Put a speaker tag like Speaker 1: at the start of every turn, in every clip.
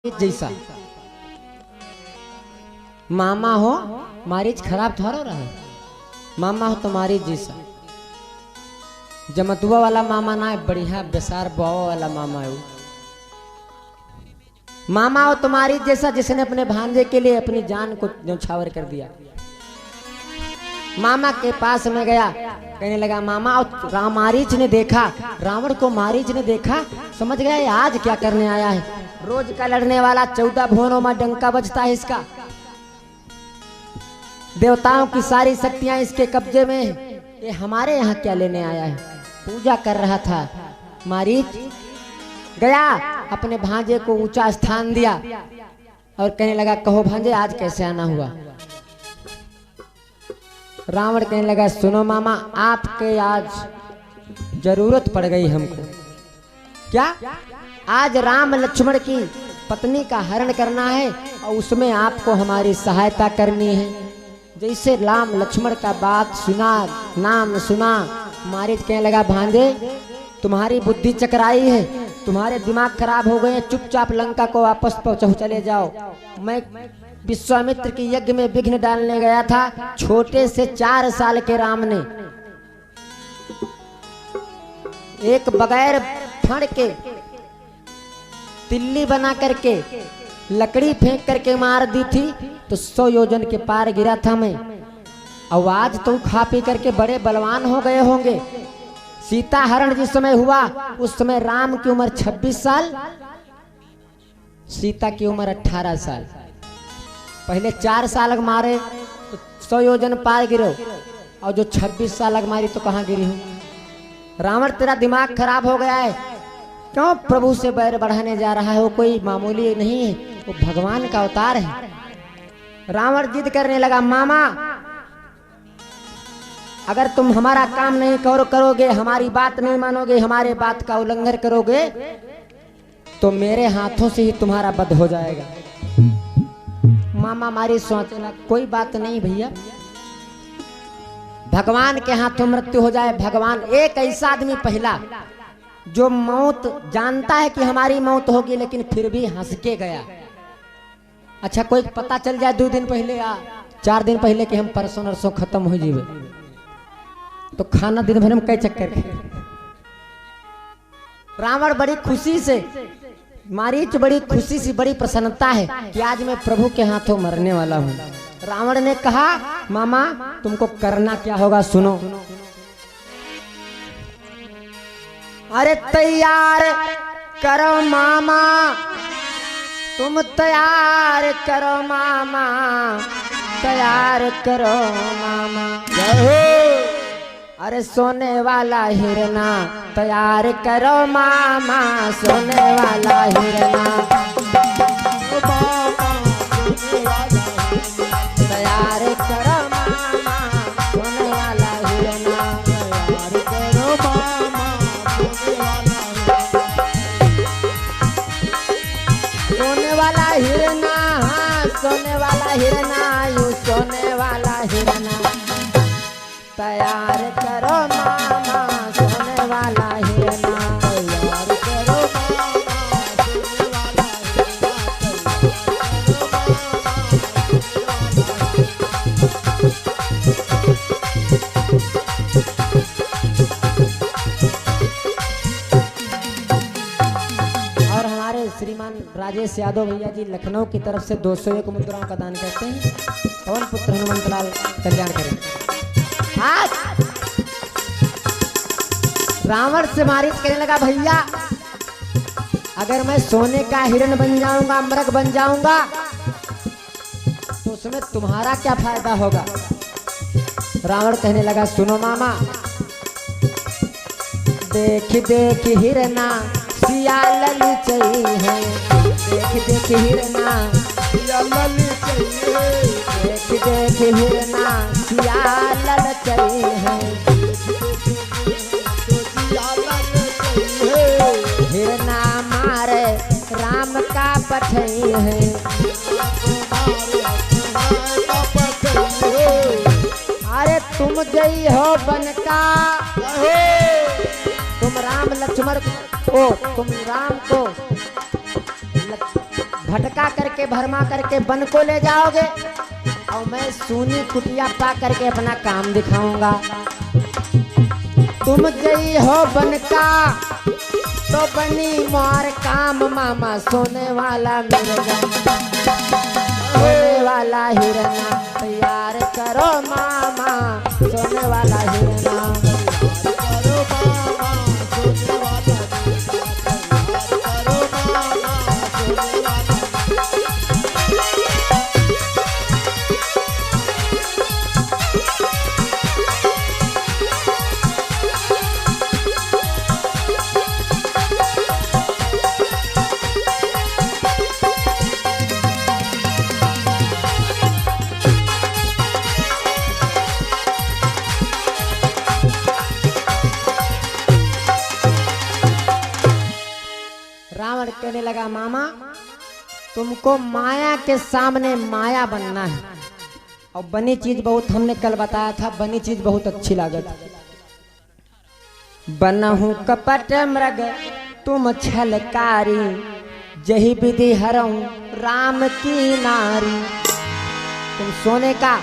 Speaker 1: जैसा मामा हो मारीच खराब थोड़ा रहा है। मामा हो तो मारीच जैसा जमतुआ वाला मामा ना है, बढ़िया बेसार बुआ वाला मामा है। मामा हो तुम्हारी जैसा जिसने अपने भांजे के लिए अपनी जान को न्यौछावर कर दिया। मामा के पास में गया, कहने लगा मामा, और मारीच ने देखा, रावण को मारीच ने देखा, समझ गया ये आज क्या करने आया है। रोज का लड़ने वाला 14 भुवनों में डंका बजता है इसका, देवताओं की सारी शक्तियां इसके कब्जे में है। ये हमारे यहाँ क्या लेने आया है। पूजा कर रहा था। मारीच गया, अपने भांजे को ऊंचा स्थान दिया और कहने लगा कहो भांजे आज कैसे आना हुआ। रावण कहने लगा सुनो मामा, आपके आज जरूरत पड़ गई हमको। क्या? आज राम लक्ष्मण की पत्नी का हरण करना है और उसमें आपको हमारी सहायता करनी है। जैसे राम लक्ष्मण का बात सुना, नाम सुना, मारीच कहने लगा भांजे तुम्हारी बुद्धि चकराई है, तुम्हारे दिमाग खराब हो गए हैं, चुपचाप लंका को वापस पहुंचो, चले जाओ। मैं विश्वामित्र की यज्ञ में विघ्न डालने गया था। छोटे से 4 साल के राम ने एक बगैर फण के तिल्ली बना करके लकड़ी फेंक करके मार दी थी तो 100 योजन के पार गिरा था मैं। और आज तुम खा पी करके बड़े बलवान हो गए होंगे। सीता हरण जिस समय हुआ उस समय राम की उम्र 26 साल, सीता की उम्र 18 साल। पहले 4 साल मारे तो 100 योजन पार गिरो, और जो 26 साल मारी तो कहाँ गिरी हो। रावण तेरा दिमाग खराब हो गया है, क्यों प्रभु से बैर बढ़ाने जा रहा है। वो कोई मामूली नहीं है, वो भगवान का अवतार है। रावण जिद करने लगा मामा अगर तुम हमारा काम नहीं करोगे, हमारी बात नहीं मानोगे, हमारे बात का उल्लंघन करोगे तो मेरे हाथों से ही तुम्हारा वध हो जाएगा। मामा मारी सोचना कोई बात नहीं भैया, भगवान के हाथों मृत्यु हो जाए। भगवान एक ऐसा आदमी पहला जो मौत जानता है कि हमारी मौत होगी लेकिन फिर भी हंस के गया। अच्छा कोई पता चल जाए 2 दिन पहले या 4 दिन पहले कि हम परसों नरसों खत्म हो जीवे तो खाना दिन भर में कई चक्कर के। रावण बड़ी खुशी से, मारीच बड़ी खुशी से, बड़ी प्रसन्नता है कि आज मैं प्रभु के हाथों मरने वाला हूँ। रावण ने कहा मामा तुमको करना क्या होगा सुनो। अरे तैयार करो मामा, तुम तैयार करो मामा, तैयार करो मामा। अरे सोने वाला हिरना तैयार करो मामा, सोने वाला हिरना तैयार करो मामा, सोने वाला हिरना तैयार करो मामा, सोने वाला हिरना, सोने वाला हिरना, यू सोने वाला हिरना तैयार करो मामा, सोने वाला हिरना तैयार करो मामा, सोने वाला और हमारे श्रीमान राजेश यादव भैया जी लखनऊ की तरफ से 201 मुद्राओं का दान करते हैं। पवन पुत्र हनुमंतलाल कल्याण करें। आज रावण से मारीच कहने लगा भैया अगर मैं सोने का हिरण बन जाऊंगा, मृग बन जाऊंगा तो उसमें तुम्हारा क्या फायदा होगा। रावण कहने लगा सुनो मामा, देख देख हिरना सिया ललचई है, देख देख हिरना सिया ललचई है, देख देख हिरना सिया ललचई है, हिरना मारे राम का पठई है। अरे तुम जई हो बनका, तुम राम लक्ष्मण को, तुम राम को भटका करके भरमा करके बन को ले जाओगे और मैं सूनी कुटिया पा करके अपना काम दिखाऊंगा। तुम गई हो बन का तो बनी मार काम मामा सोने वाला मिर्गा सोने वाला हिरना तैयार करो मामा सोने वाला हिरना करो मामा सोने वाला रावण कहने लगा मामा तुमको माया के सामने माया बनना है और बनी चीज बहुत हमने कल बताया था बनी चीज बहुत अच्छी लागत। बनहु कपट मृग तुम छलकारी जही विधि हरऊं राम की नारी। तुम सोने का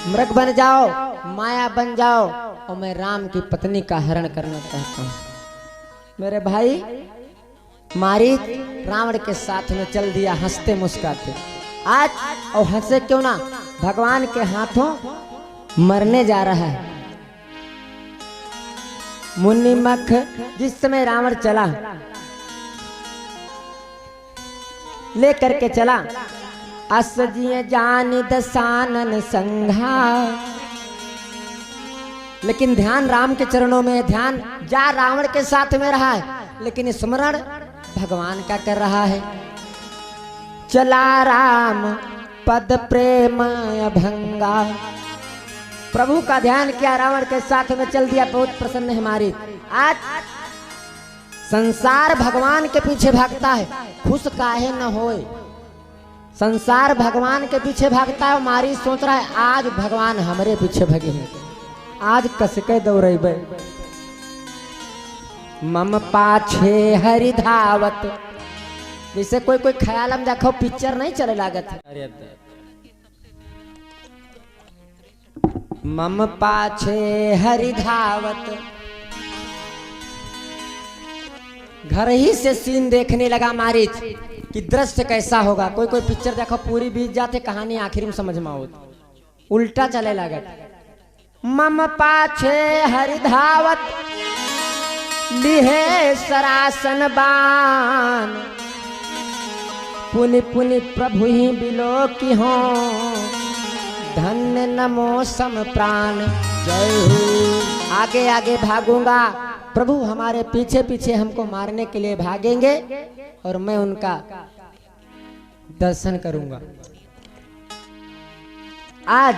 Speaker 1: मृग बन जाओ माया बन जाओ और मैं राम की पत्नी का हरण करना चाहता हूँ। मेरे भाई मारीच रावण के साथ में चल दिया हंसते मुस्कुराते। आज और हंसे क्यों ना भगवान के हाथों मरने जा रहा है। मुन्नी मख जिस समय रावण चला ले करके चला असजिए जान दसानन संघा। लेकिन ध्यान राम के चरणों में ध्यान जा रावण के साथ में रहा है लेकिन स्मरण भगवान का कर रहा है। चला राम पद प्रेम अभंगा। प्रभु का ध्यान किया रावण के साथ में चल दिया बहुत प्रसन्न है मारी। आज संसार भगवान के पीछे भागता है खुश काहे न होए। संसार भगवान के पीछे भागता है मारी सोच रहा है आज भगवान हमारे पीछे भगे हैं आज कसके दौड़ेबे। मम पाछे हरि धावत जैसे कोई कोई ख्यालम देखो पिक्चर नहीं चले लागत है। मम पाछे हरि धावत घर ही से सीन देखने लगा मारीच कि दृश्य कैसा होगा। कोई कोई पिक्चर देखो पूरी बीत जाते कहानी आखिर में समझ में आओ उल्टा चले लागत। मम पाछे हरि धावत लिहे सरासन बान पुनि पुनि प्रभु ही बिलो की हो धन्य नमो सम प्राण जय हो। आगे आगे भागूंगा प्रभु हमारे पीछे पीछे हमको मारने के लिए भागेंगे और मैं उनका दर्शन करूंगा। आज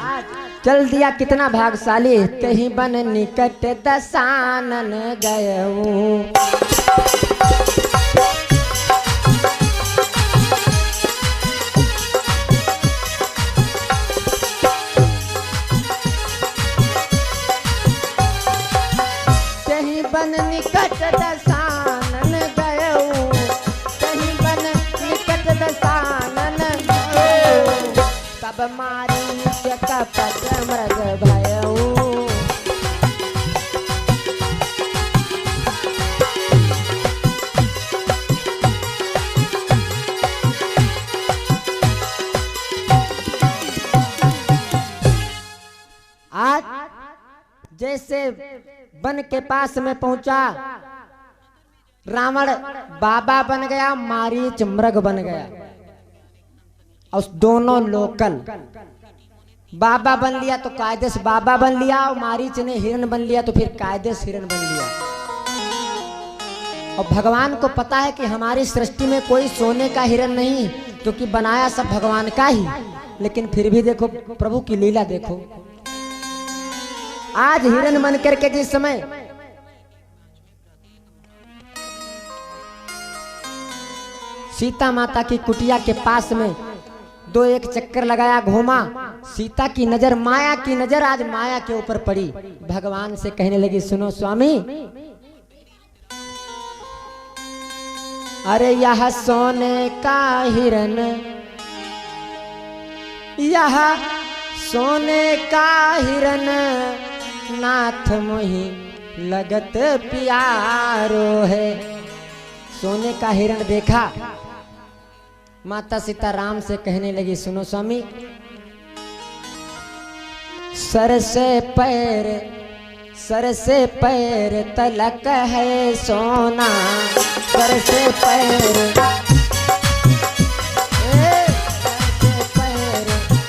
Speaker 1: चल दिया कितना भागशाली कहीं बन निकट दसानन गयऊ। कहीं बन निकट दसानन गयऊ कहीं बन निकट दसानन गयऊ तब मारी कपट मृग भयऊ। आज जैसे वन के पास में पहुंचा रावण बाबा बन गया मारीच मृग बन गया और दोनों लोकल बाबा बन लिया तो कायदे से बाबा बन लिया और मारीच ने हिरण बन लिया तो फिर कायदे से हिरण बन लिया। और भगवान को पता है कि हमारी सृष्टि में कोई सोने का हिरण नहीं क्योंकि बनाया सब भगवान का ही। लेकिन फिर भी देखो प्रभु की लीला देखो। आज हिरण बन करके जिस समय सीता माता की कुटिया के पास में दो एक चक्कर लगाया घूमा सीता की नजर माया की नजर आज माया के ऊपर पड़ी। भगवान से कहने लगी सुनो स्वामी अरे यह सोने का हिरन, यह सोने का हिरन नाथ मोहि लगत प्यारो है। सोने का हिरण देखा, माता सीता राम से कहने लगी, सुनो स्वामी, सर से पैर तलक है सोना, सर से पैर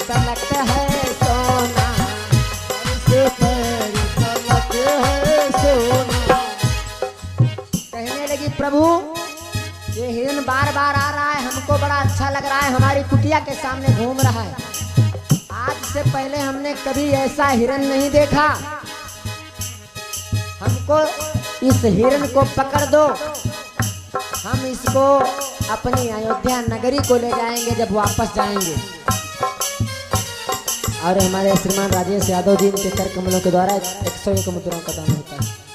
Speaker 1: तलक है सोना, सर से पैर तलक है सोना। कहने लगी, प्रभु ये हिरन बार बार आ रहा है, हमको बड़ा अच्छा लग रहा है, हमारी कुटिया के सामने घूम रहा है। आज से पहले हमने कभी ऐसा हिरन नहीं देखा, हमको इस हिरन को पकड़ दो, हम इसको अपनी अयोध्या नगरी को ले जाएंगे जब वापस जाएंगे। और हमारे श्रीमान राजेश यादव जी के कर कमलों के द्वारा 101 मुद्राओं का दान होता है।